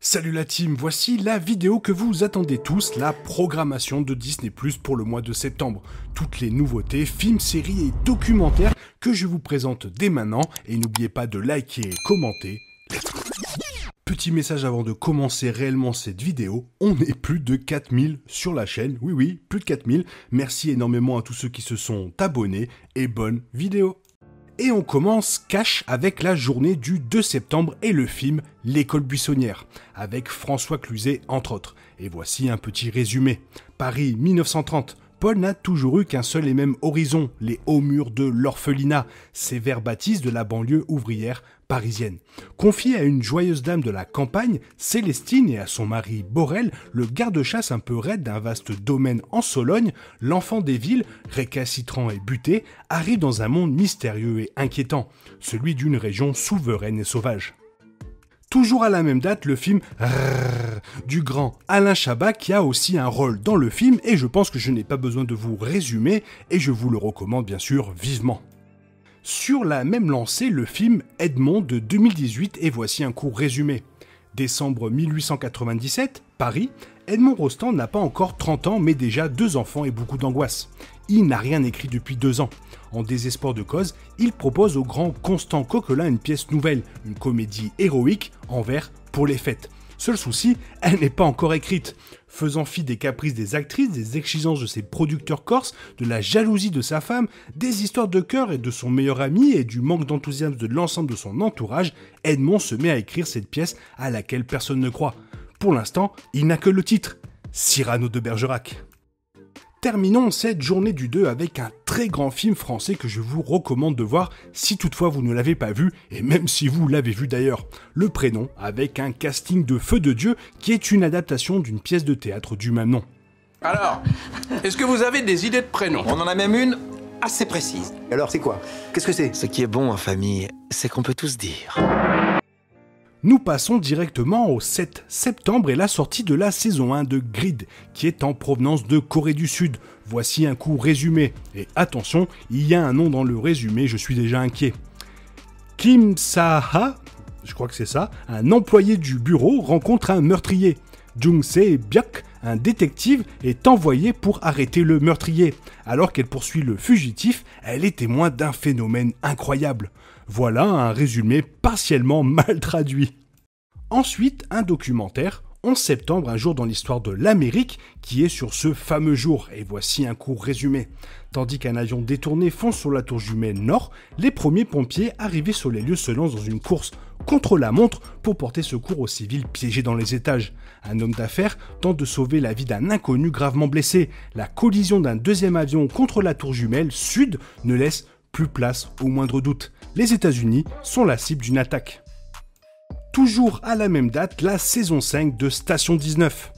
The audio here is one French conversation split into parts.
Salut la team, voici la vidéo que vous attendez tous, la programmation de Disney+ pour le mois de septembre. Toutes les nouveautés, films, séries et documentaires que je vous présente dès maintenant, et n'oubliez pas de liker et commenter. Petit message avant de commencer réellement cette vidéo, on est plus de 4000 sur la chaîne, oui, plus de 4000, merci énormément à tous ceux qui se sont abonnés, et bonne vidéo. Et on commence cash avec la journée du 2 septembre et le film L'école buissonnière, avec François Cluzet entre autres. Et voici un petit résumé. Paris 1930. Paul n'a toujours eu qu'un seul et même horizon, les hauts murs de l'orphelinat, sévère bâtisse de la banlieue ouvrière parisienne. Confié à une joyeuse dame de la campagne, Célestine, et à son mari Borel, le garde-chasse un peu raide d'un vaste domaine en Sologne, l'enfant des villes, récalcitrant et buté, arrive dans un monde mystérieux et inquiétant, celui d'une région souveraine et sauvage. Toujours à la même date, le film du grand Alain Chabat qui a aussi un rôle dans le film et je pense que je n'ai pas besoin de vous résumer et je vous le recommande bien sûr vivement. Sur la même lancée, le film Edmond de 2018 et voici un court résumé. Décembre 1897, Paris, Edmond Rostand n'a pas encore 30 ans mais déjà 2 enfants et beaucoup d'angoisse. Il n'a rien écrit depuis 2 ans. En désespoir de cause, il propose au grand Constant Coquelin une pièce nouvelle, une comédie héroïque en vers pour les fêtes. Seul souci, elle n'est pas encore écrite. Faisant fi des caprices des actrices, des exigences de ses producteurs corses, de la jalousie de sa femme, des histoires de cœur et de son meilleur ami et du manque d'enthousiasme de l'ensemble de son entourage, Edmond se met à écrire cette pièce à laquelle personne ne croit. Pour l'instant, il n'a que le titre, Cyrano de Bergerac. Terminons cette journée du 2 avec un très grand film français que je vous recommande de voir si toutefois vous ne l'avez pas vu, et même si vous l'avez vu d'ailleurs. Le Prénom, avec un casting de feu de Dieu qui est une adaptation d'une pièce de théâtre du même nom. Alors, est-ce que vous avez des idées de prénoms? On en a même une assez précise. Alors c'est quoi? Qu'est-ce que c'est? Ce qui est bon en famille, c'est qu'on peut tous dire. Nous passons directement au 7 septembre et la sortie de la saison 1 de Grid, qui est en provenance de Corée du Sud. Voici un court résumé. Et attention, il y a un nom dans le résumé, je suis déjà inquiet. Kim Sa-ha, je crois que c'est ça, un employé du bureau rencontre un meurtrier. Jung-se Byuk, un détective, est envoyé pour arrêter le meurtrier. Alors qu'elle poursuit le fugitif, elle est témoin d'un phénomène incroyable. Voilà un résumé partiellement mal traduit. Ensuite, un documentaire, 11 septembre, un jour dans l'histoire de l'Amérique, qui est sur ce fameux jour, et voici un court résumé. Tandis qu'un avion détourné fonce sur la tour jumelle nord, les premiers pompiers arrivés sur les lieux se lancent dans une course contre la montre pour porter secours aux civils piégés dans les étages. Un homme d'affaires tente de sauver la vie d'un inconnu gravement blessé. La collision d'un deuxième avion contre la tour jumelle sud ne laisse plus place au moindre doute. Les États-Unis sont la cible d'une attaque. Toujours à la même date, la saison 5 de Station 19.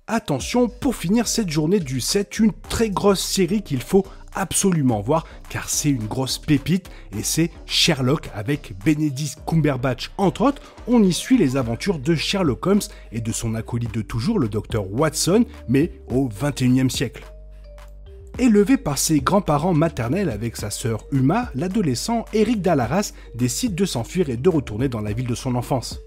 Attention, pour finir cette journée du 7, une très grosse série qu'il faut absolument voir car c'est une grosse pépite et c'est Sherlock avec Benedict Cumberbatch. Entre autres, on y suit les aventures de Sherlock Holmes et de son acolyte de toujours, le docteur Watson, mais au XXIe siècle. Élevé par ses grands-parents maternels avec sa sœur Uma, l'adolescent Eric Dalaras décide de s'enfuir et de retourner dans la ville de son enfance.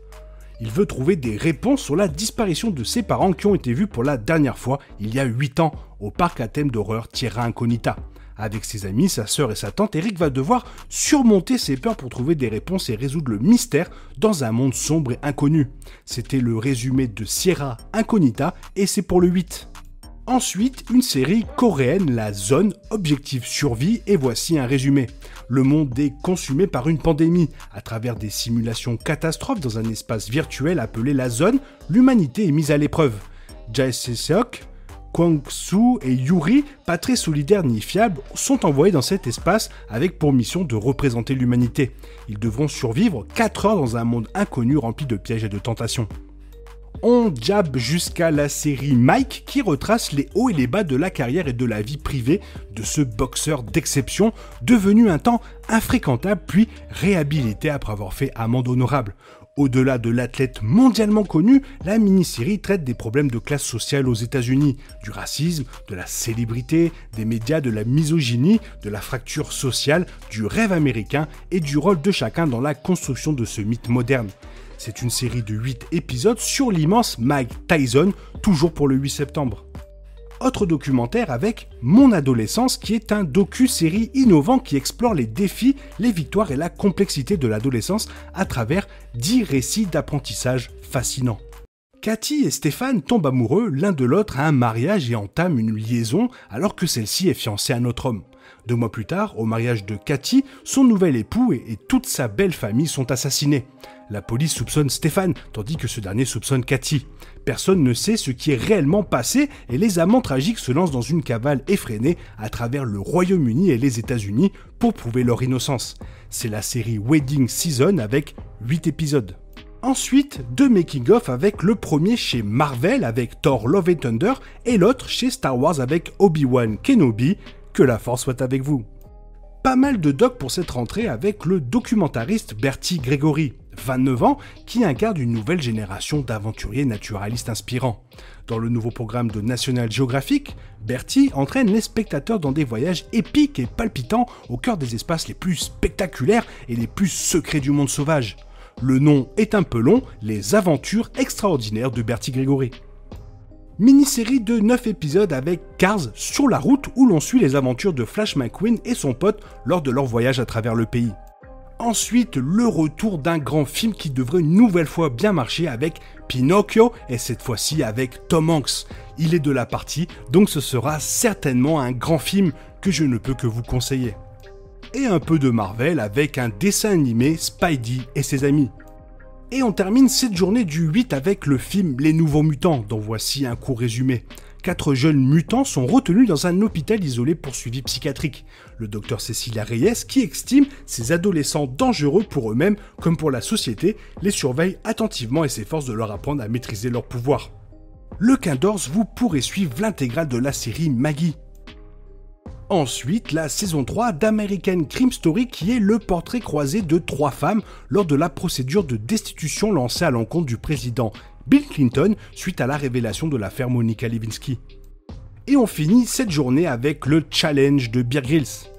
Il veut trouver des réponses sur la disparition de ses parents qui ont été vus pour la dernière fois il y a 8 ans au parc à thème d'horreur Terra Incognita. Avec ses amis, sa sœur et sa tante, Eric va devoir surmonter ses peurs pour trouver des réponses et résoudre le mystère dans un monde sombre et inconnu. C'était le résumé de Terra Incognita et c'est pour le 8. Ensuite, une série coréenne, La Zone, Objectif Survie, et voici un résumé. Le monde est consumé par une pandémie. À travers des simulations catastrophes dans un espace virtuel appelé La Zone, l'humanité est mise à l'épreuve. Jae-seok, Kwang-soo et Yuri, pas très solidaires ni fiables, sont envoyés dans cet espace avec pour mission de représenter l'humanité. Ils devront survivre 4 heures dans un monde inconnu rempli de pièges et de tentations. On jab jusqu'à la série Mike qui retrace les hauts et les bas de la carrière et de la vie privée de ce boxeur d'exception devenu un temps infréquentable puis réhabilité après avoir fait amende honorable. Au-delà de l'athlète mondialement connu, la mini-série traite des problèmes de classe sociale aux États-Unis, du racisme, de la célébrité, des médias, de la misogynie, de la fracture sociale, du rêve américain et du rôle de chacun dans la construction de ce mythe moderne. C'est une série de 8 épisodes sur l'immense Mike Tyson, toujours pour le 8 septembre. Autre documentaire avec Mon adolescence, qui est un docu-série innovant qui explore les défis, les victoires et la complexité de l'adolescence à travers 10 récits d'apprentissage fascinants. Cathy et Stéphane tombent amoureux l'un de l'autre à un mariage et entament une liaison alors que celle-ci est fiancée à un autre homme. 2 mois plus tard, au mariage de Cathy, son nouvel époux et toute sa belle famille sont assassinés. La police soupçonne Stéphane, tandis que ce dernier soupçonne Cathy. Personne ne sait ce qui est réellement passé et les amants tragiques se lancent dans une cavale effrénée à travers le Royaume-Uni et les États-Unis pour prouver leur innocence. C'est la série Wedding Season avec 8 épisodes. Ensuite, 2 making-of avec le premier chez Marvel avec Thor Love and Thunder et l'autre chez Star Wars avec Obi-Wan Kenobi. Que la force soit avec vous. Pas mal de docs pour cette rentrée avec le documentariste Bertie Gregory, 29 ans, qui incarne une nouvelle génération d'aventuriers naturalistes inspirants. Dans le nouveau programme de National Geographic, Bertie entraîne les spectateurs dans des voyages épiques et palpitants au cœur des espaces les plus spectaculaires et les plus secrets du monde sauvage. Le nom est un peu long, les aventures extraordinaires de Bertie Gregory. Mini-série de 9 épisodes avec Cars sur la route où l'on suit les aventures de Flash McQueen et son pote lors de leur voyage à travers le pays. Ensuite, le retour d'un grand film qui devrait une nouvelle fois bien marcher avec Pinocchio et cette fois-ci avec Tom Hanks. Il est de la partie, donc ce sera certainement un grand film que je ne peux que vous conseiller. Et un peu de Marvel avec un dessin animé Spidey et ses amis. Et on termine cette journée du 8 avec le film Les Nouveaux Mutants, dont voici un court résumé. 4 jeunes mutants sont retenus dans un hôpital isolé pour suivi psychiatrique. Le docteur Cecilia Reyes, qui estime ces adolescents dangereux pour eux-mêmes comme pour la société, les surveille attentivement et s'efforce de leur apprendre à maîtriser leurs pouvoirs. Le 14, vous pourrez suivre l'intégrale de la série Maggie. Ensuite, la saison 3 d'American Crime Story qui est le portrait croisé de 3 femmes lors de la procédure de destitution lancée à l'encontre du président Bill Clinton suite à la révélation de l'affaire Monica Lewinsky. Et on finit cette journée avec le challenge de Bear Grylls.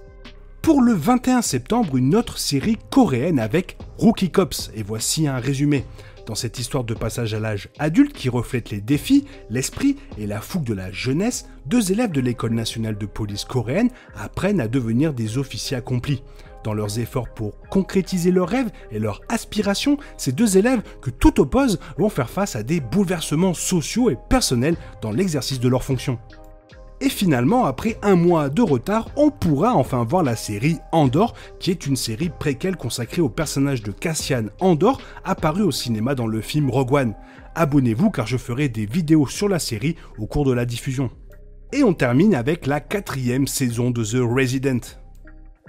Pour le 21 septembre, une autre série coréenne avec Rookie Cops, et voici un résumé. Dans cette histoire de passage à l'âge adulte qui reflète les défis, l'esprit et la fougue de la jeunesse, 2 élèves de l'École nationale de police coréenne apprennent à devenir des officiers accomplis. Dans leurs efforts pour concrétiser leurs rêves et leurs aspirations, ces 2 élèves que tout oppose vont faire face à des bouleversements sociaux et personnels dans l'exercice de leurs fonctions. Et finalement, après 1 mois de retard, on pourra enfin voir la série Andor, qui est une série préquelle consacrée au personnage de Cassian Andor, apparu au cinéma dans le film Rogue One. Abonnez-vous car je ferai des vidéos sur la série au cours de la diffusion. Et on termine avec la 4e saison de The Resident.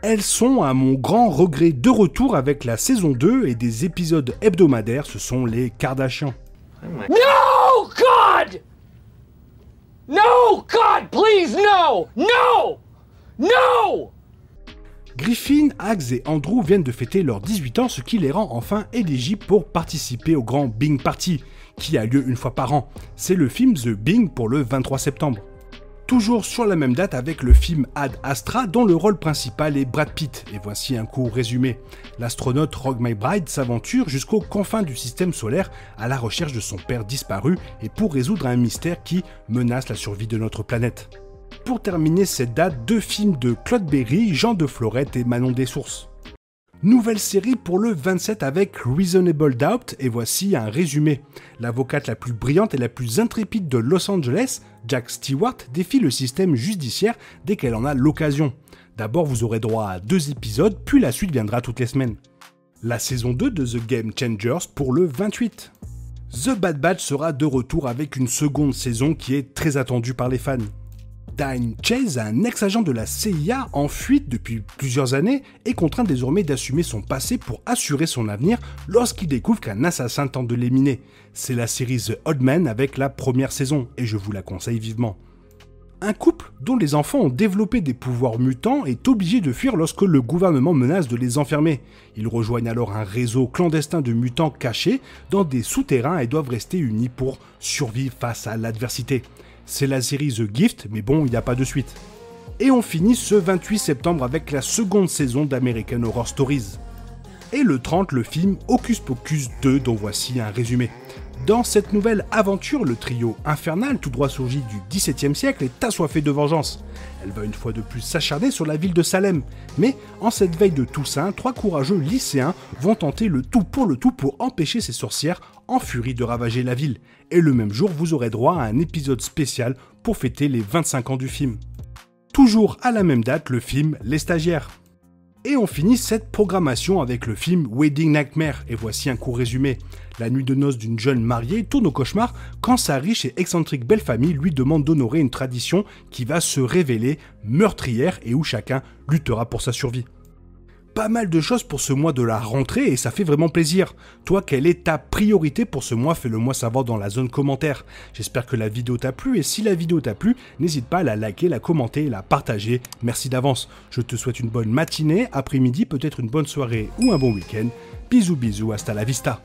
Elles sont, à mon grand regret, de retour avec la saison 2 et des épisodes hebdomadaires, ce sont les Kardashians. No, God! No, God, please, no! No! No! Griffin, Axe et Andrew viennent de fêter leurs 18 ans, ce qui les rend enfin éligibles pour participer au grand Bing Party, qui a lieu une fois par an. C'est le film The Bing pour le 23 septembre. Toujours sur la même date avec le film Ad Astra dont le rôle principal est Brad Pitt, et voici un court résumé. L'astronaute Rogue McBride s'aventure jusqu'aux confins du système solaire à la recherche de son père disparu et pour résoudre un mystère qui menace la survie de notre planète. Pour terminer cette date, 2 films de Claude Berry, Jean de Florette et Manon Dessources. Nouvelle série pour le 27 avec Reasonable Doubt, et voici un résumé. L'avocate la plus brillante et la plus intrépide de Los Angeles, Jack Stewart, défie le système judiciaire dès qu'elle en a l'occasion. D'abord, vous aurez droit à 2 épisodes, puis la suite viendra toutes les semaines. La saison 2 de The Game Changers pour le 28. The Bad Batch sera de retour avec une seconde saison qui est très attendue par les fans. Dine Chase, un ex-agent de la CIA en fuite depuis plusieurs années, est contraint désormais d'assumer son passé pour assurer son avenir lorsqu'il découvre qu'un assassin tente de l'éliminer. C'est la série The Odd Man avec la première saison, et je vous la conseille vivement. Un couple dont les enfants ont développé des pouvoirs mutants est obligé de fuir lorsque le gouvernement menace de les enfermer. Ils rejoignent alors un réseau clandestin de mutants cachés dans des souterrains et doivent rester unis pour survivre face à l'adversité. C'est la série The Gift, mais bon, il n'y a pas de suite. Et on finit ce 28 septembre avec la seconde saison d'American Horror Stories. Et le 30, le film Hocus Pocus 2, dont voici un résumé. Dans cette nouvelle aventure, le trio infernal, tout droit surgi du XVIIe siècle, est assoiffé de vengeance. Elle va une fois de plus s'acharner sur la ville de Salem. Mais en cette veille de Toussaint, 3 courageux lycéens vont tenter le tout pour empêcher ces sorcières en furie de ravager la ville. Et le même jour, vous aurez droit à un épisode spécial pour fêter les 25 ans du film. Toujours à la même date, le film Les Stagiaires. Et on finit cette programmation avec le film Wedding Nightmare, et voici un court résumé. La nuit de noces d'une jeune mariée tourne au cauchemar quand sa riche et excentrique belle-famille lui demande d'honorer une tradition qui va se révéler meurtrière et où chacun luttera pour sa survie. Pas mal de choses pour ce mois de la rentrée et ça fait vraiment plaisir. Toi, quelle est ta priorité pour ce mois? Fais-le moi savoir dans la zone commentaire. J'espère que la vidéo t'a plu et si la vidéo t'a plu, n'hésite pas à la liker, la commenter et la partager. Merci d'avance. Je te souhaite une bonne matinée, après-midi, peut-être une bonne soirée ou un bon week-end. Bisous bisous, hasta la vista.